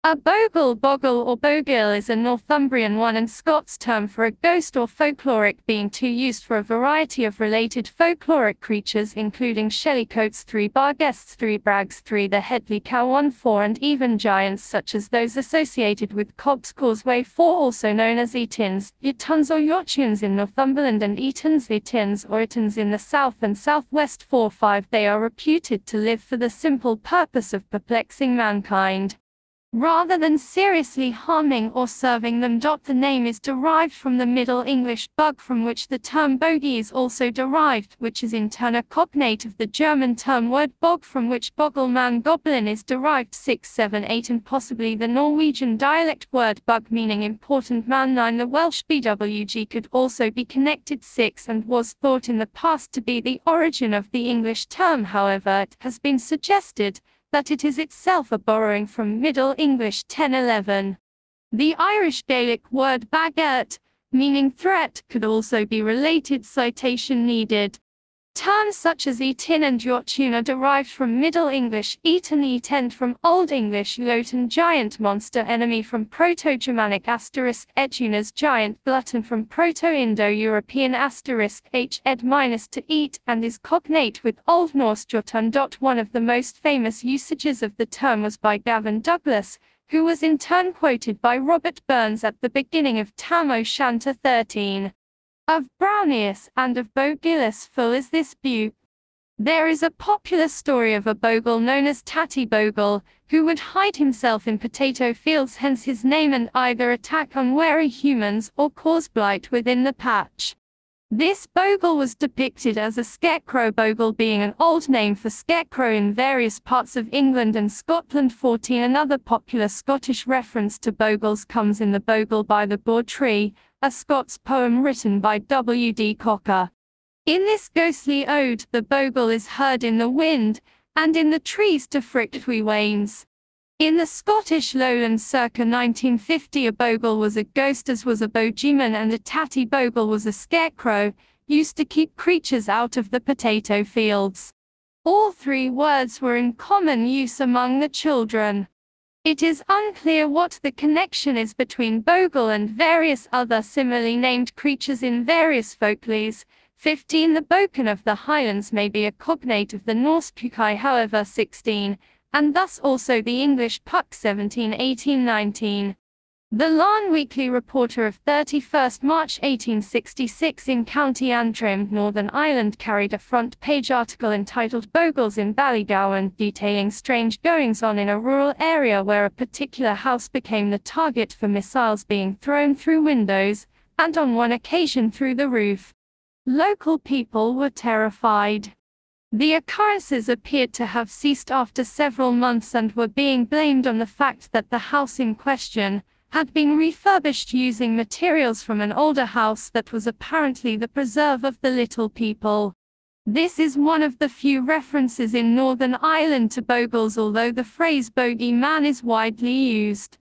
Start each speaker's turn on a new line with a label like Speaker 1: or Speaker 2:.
Speaker 1: A bogle or Bogle is a Northumbrian one and Scots term for a ghost or folkloric being used for a variety of related folkloric creatures including shellycoats 3 barguests 3 brags 3 the Headley Cow 1 4 and even giants such as those associated with Cobb's Causeway 4 also known as Etins, Ytuns or Yortunes in Northumberland and Etons Etins or Etons in the south and southwest 4 5 they are reputed to live for the simple purpose of perplexing mankind, rather than seriously harming or serving them. The name is derived from the Middle English bug from which the term bogey is also derived, which is in turn a cognate of the German term word bog from which Bogelman goblin is derived 6 7 8 and possibly the Norwegian dialect word bug meaning important man 9. The Welsh bwg could also be connected 6 and was thought in the past to be the origin of the English term. However, it has been suggested that it is itself a borrowing from Middle English 1011. The Irish Gaelic word bagert, meaning threat, could also be related. Citation needed. Terms such as etin and yortune are derived from Middle English eton etent from Old English loten giant monster enemy from Proto-Germanic * etunas giant glutton from Proto-Indo-European * h ed - to eat and is cognate with Old Norse jotun. One of the most famous usages of the term was by Gavin Douglas, who was in turn quoted by Robert Burns at the beginning of Tam O'Shanter 13. Of Brownius and of Bogilus full is this buke. There is a popular story of a bogle known as Tatty Bogle, who would hide himself in potato fields, hence his name, and either attack unwary humans or cause blight within the patch. This bogle was depicted as a scarecrow, bogle being an old name for scarecrow in various parts of England and Scotland. 14. Another popular Scottish reference to bogles comes in The Bogle by the Boar Tree, a Scots poem written by W. D. Cocker. In this ghostly ode, the bogle is heard in the wind, and in the trees to frict wains. In the Scottish Lowlands circa 1950 a bogle was a ghost as was a bogeyman, and a tatty bogle was a scarecrow, used to keep creatures out of the potato fields. All three words were in common use among the children. It is unclear what the connection is between bogle and various other similarly named creatures in various folklores. 15. The Boken of the Highlands may be a cognate of the Norse Pukai, however. 16. And thus also the English Puck 17 18 19. The Larne Weekly Reporter of 31st March 1866 in County Antrim, Northern Ireland carried a front-page article entitled Bogles in Ballygowan, detailing strange goings-on in a rural area where a particular house became the target for missiles being thrown through windows, and on one occasion through the roof. Local people were terrified. The occurrences appeared to have ceased after several months and were being blamed on the fact that the house in question had been refurbished using materials from an older house that was apparently the preserve of the little people. This is one of the few references in Northern Ireland to bogles, although the phrase bogey man is widely used.